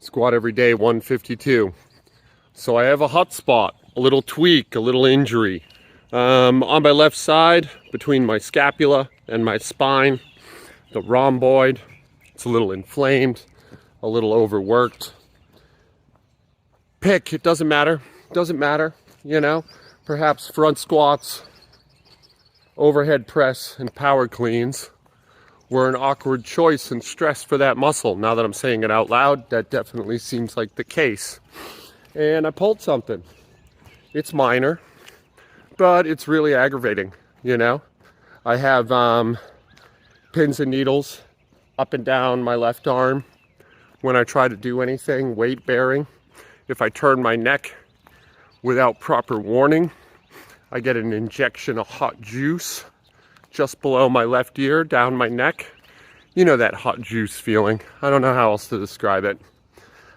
Squat every day, 152. So I have a hot spot, a little tweak, a little injury. On my left side, between my scapula and my spine, the rhomboid, it's a little inflamed, a little overworked. Pick, it doesn't matter, you know. Perhaps front squats, overhead press, and power cleans were an awkward choice and stress for that muscle. Now that I'm saying it out loud, that definitely seems like the case. And I pulled something. It's minor, but it's really aggravating, you know. I have pins and needles up and down my left arm when I try to do anything weight bearing. If I turn my neck without proper warning, I get an injection of hot juice just below my left ear, down my neck. You know that hot juice feeling. I don't know how else to describe it.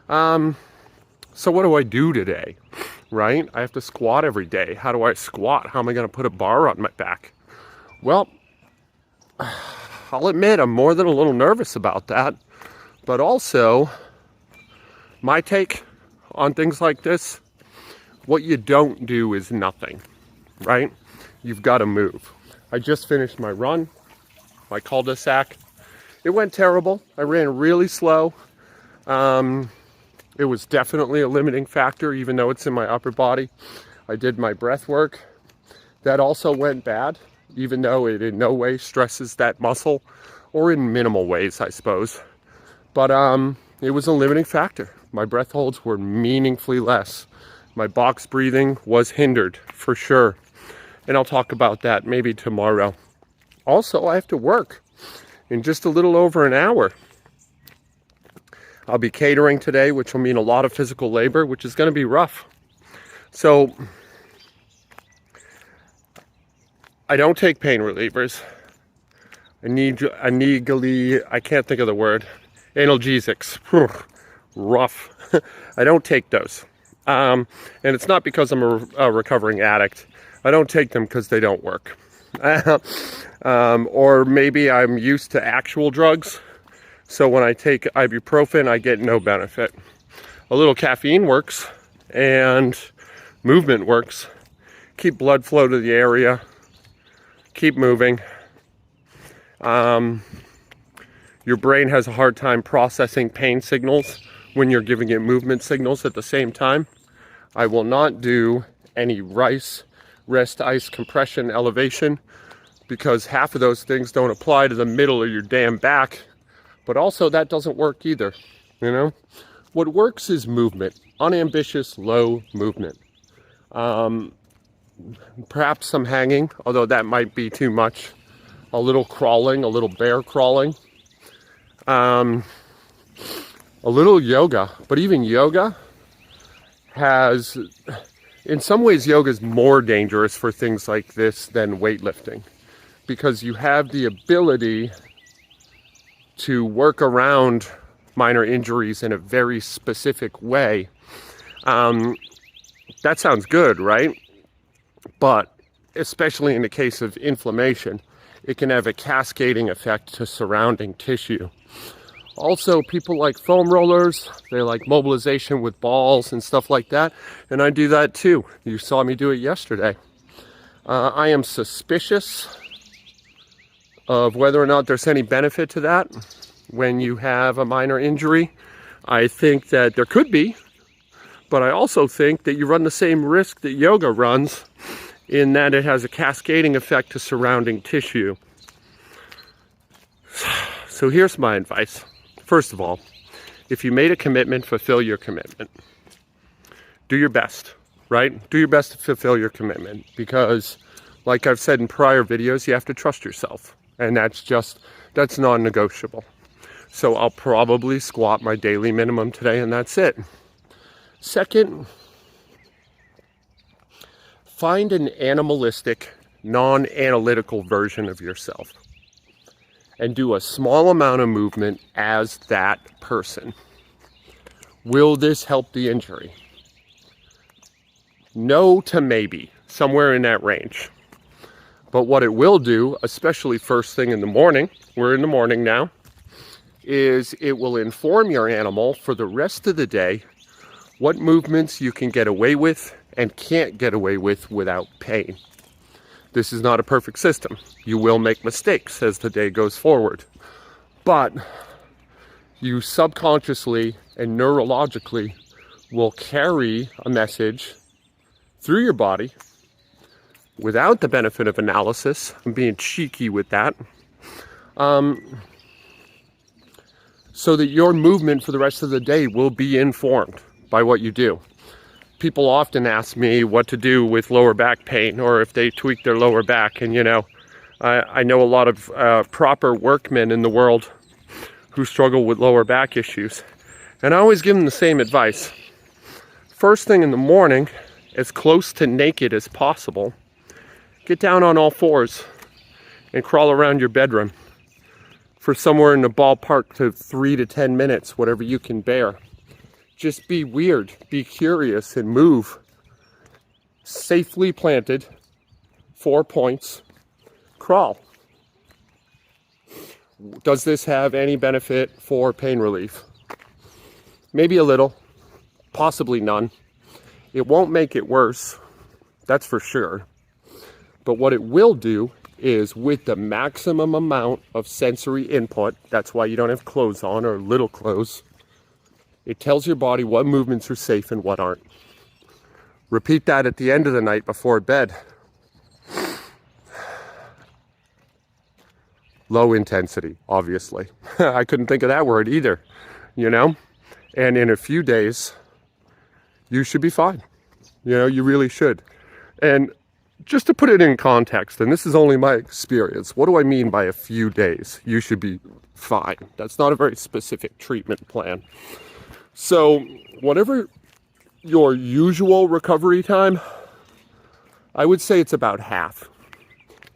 So what do I do today, right? I have to squat every day. How do I squat? How am I going to put a bar on my back? Well, I'll admit I'm more than a little nervous about that. But also, my take on things like this, what you don't do is nothing, right? You've got to move. I just finished my run, my cul-de-sac. It went terrible. I ran really slow. It was definitely a limiting factor, even though it's in my upper body. I did my breath work. That also went bad, even though it in no way stresses that muscle, or in minimal ways, I suppose. But it was a limiting factor. My breath holds were meaningfully less. My box breathing was hindered, for sure. And I'll talk about that maybe tomorrow. Also, I have to work in just a little over an hour. I'll be catering today, which will mean a lot of physical labor, which is going to be rough. So, I don't take pain relievers. I can't think of the word. Analgesics. Whew, rough. I don't take those. And it's not because I'm a recovering addict. I don't take them because they don't work. Or maybe I'm used to actual drugs. So when I take ibuprofen, I get no benefit. A little caffeine works, and movement works. Keep blood flow to the area. Keep moving. Your brain has a hard time processing pain signals when you're giving it movement signals at the same time. I will not do any rest, ice, compression, elevation, because half of those things don't apply to the middle of your damn back. But also that doesn't work either, you know? What works is movement, unambitious, low movement. Perhaps some hanging, although that might be too much. A little crawling, a little bear crawling. A little yoga, but even yoga has, in some ways, yoga is more dangerous for things like this than weightlifting, because you have the ability to work around minor injuries in a very specific way. That sounds good, right? But especially in the case of inflammation, it can have a cascading effect to surrounding tissue. Also, people like foam rollers, they like mobilization with balls and stuff like that, and I do that too. You saw me do it yesterday. I am suspicious of whether or not there's any benefit to that when you have a minor injury. I think that there could be, but I also think that you run the same risk that yoga runs, in that it has a cascading effect to surrounding tissue. So here's my advice. First of all, if you made a commitment, fulfill your commitment. Do your best, right? Do your best to fulfill your commitment, because like I've said in prior videos, you have to trust yourself, and that's non-negotiable. So I'll probably squat my daily minimum today, and that's it. Second, find an animalistic, non-analytical version of yourself and do a small amount of movement as that person. Will this help the injury? No to maybe, somewhere in that range. But what it will do, especially first thing in the morning, we're in the morning now, is it will inform your animal for the rest of the day what movements you can get away with and can't get away with without pain. This is not a perfect system. You will make mistakes as the day goes forward. But you subconsciously and neurologically will carry a message through your body without the benefit of analysis. I'm being cheeky with that. So that your movement for the rest of the day will be informed by what you do. People often ask me what to do with lower back pain, or if they tweak their lower back. And I know a lot of proper workmen in the world who struggle with lower back issues. And I always give them the same advice. First thing in the morning, as close to naked as possible, get down on all fours and crawl around your bedroom for somewhere in the ballpark to 3 to 10 minutes, whatever you can bear. Just be weird, be curious, and move. Safely planted, 4 points, crawl. Does this have any benefit for pain relief? Maybe a little, possibly none. It won't make it worse, that's for sure. But what it will do is, with the maximum amount of sensory input, that's why you don't have clothes on or little clothes, it tells your body what movements are safe and what aren't. Repeat that at the end of the night before bed. Low intensity, obviously. I couldn't think of that word either, And in a few days, you should be fine. You really should. And just to put it in context, and this is only my experience, what do I mean by a few days? You should be fine. That's not a very specific treatment plan. So whatever your usual recovery time, I would say it's about half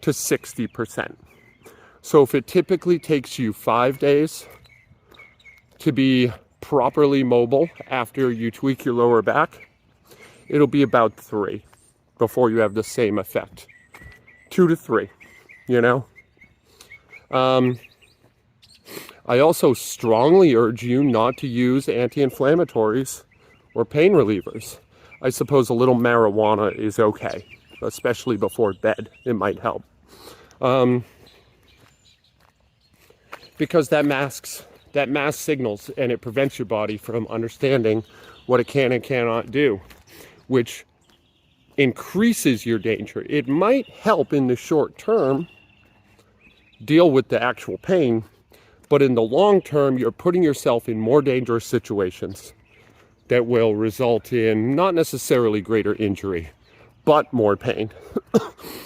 to 60%. So if it typically takes you 5 days to be properly mobile after you tweak your lower back, it'll be about 3 before you have the same effect. 2 to 3, I also strongly urge you not to use anti-inflammatories or pain relievers. I suppose a little marijuana is okay, especially before bed. It might help. Because that masks signals, and it prevents your body from understanding what it can and cannot do, which increases your danger. It might help in the short term deal with the actual pain, but in the long term, you're putting yourself in more dangerous situations that will result in not necessarily greater injury, but more pain,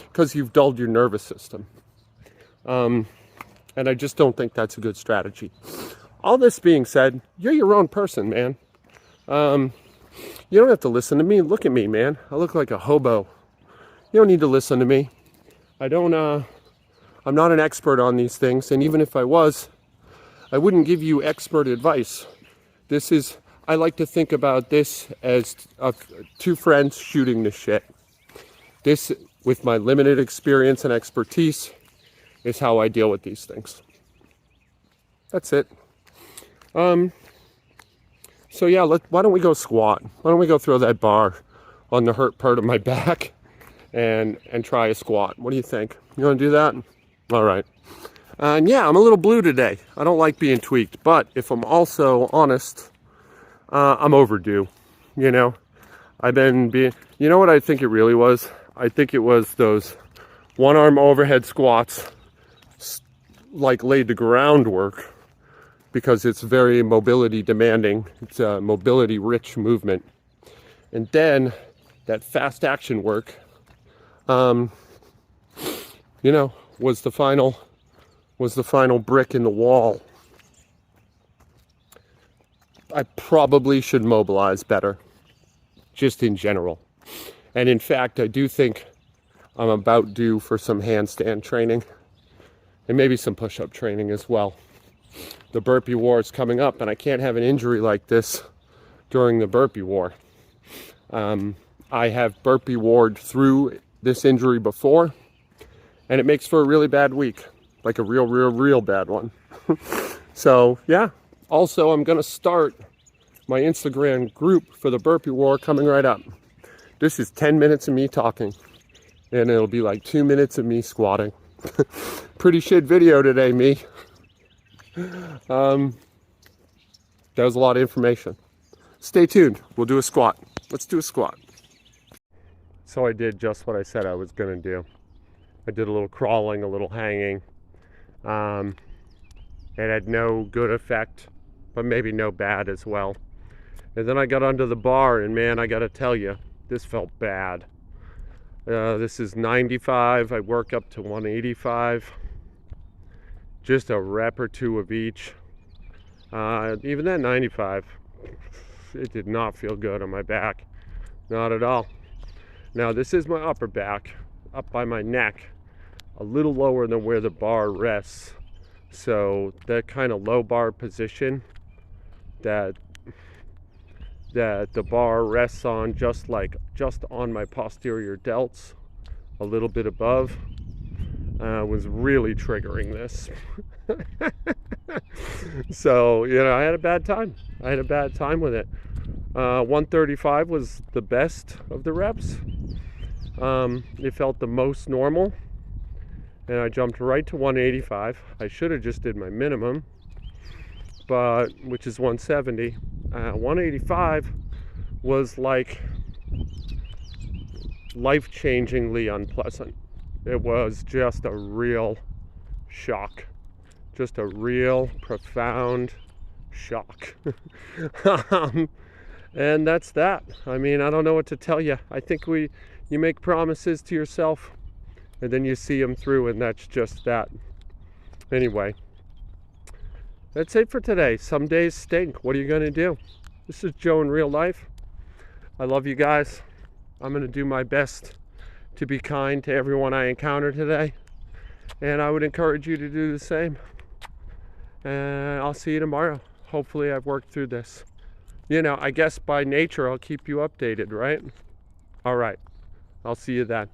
because you've dulled your nervous system. And I just don't think that's a good strategy. All this being said, you're your own person, man. You don't have to listen to me. Look at me, man. I look like a hobo. You don't need to listen to me. I'm not an expert on these things, and even if I was, I wouldn't give you expert advice. I like to think about this as two friends shooting the shit. This, with my limited experience and expertise, is how I deal with these things. That's it. So yeah, why don't we go squat? Why don't we go throw that bar on the hurt part of my back and try a squat? What do you think? You want to do that? All right. And yeah, I'm a little blue today. I don't like being tweaked, but if I'm also honest, I'm overdue. I've been you know what I think it really was? I think it was those one-arm overhead squats, laid the groundwork, because it's very mobility demanding. It's a mobility rich movement. And then that fast action work, was the final brick in the wall. I probably should mobilize better, just in general. And in fact, I do think I'm about due for some handstand training and maybe some push-up training as well. The burpee war is coming up, and I can't have an injury like this during the burpee war. I have burpee warred through this injury before, and it makes for a really bad week, like a real bad one. So yeah, also I'm gonna start my Instagram group for the Burpee War coming right up. This is 10 minutes of me talking, and it'll be like 2 minutes of me squatting. Pretty shit video today, me. That was a lot of information. Stay tuned. We'll do a squat. Let's do a squat. So I did just what I said I was gonna do. I did a little crawling, a little hanging. It had no good effect, but maybe no bad as well. And then I got under the bar, and man, I gotta tell you, this felt bad. This is 95. I work up to 185. Just a rep or two of each. Even that 95, it did not feel good on my back. Not at all. Now this is my upper back, up by my neck, a little lower than where the bar rests. So that kind of low bar position that the bar rests on, just on my posterior delts, a little bit above, was really triggering this. So, you know, I had a bad time. I had a bad time with it. 135 was the best of the reps. It felt the most normal, and I jumped right to 185. I should have just did my minimum, but which is 170. 185 was like life-changingly unpleasant. It was just a real shock, just a real profound shock. And that's that. I mean, I don't know what to tell you. I think you make promises to yourself and then you see them through, and that's just that. Anyway, that's it for today. Some days stink. What are you going to do? This is Joe in real life. I love you guys. I'm going to do my best to be kind to everyone I encounter today, and I would encourage you to do the same. And I'll see you tomorrow. Hopefully I've worked through this. You know, I guess by nature I'll keep you updated, right? All right. I'll see you then.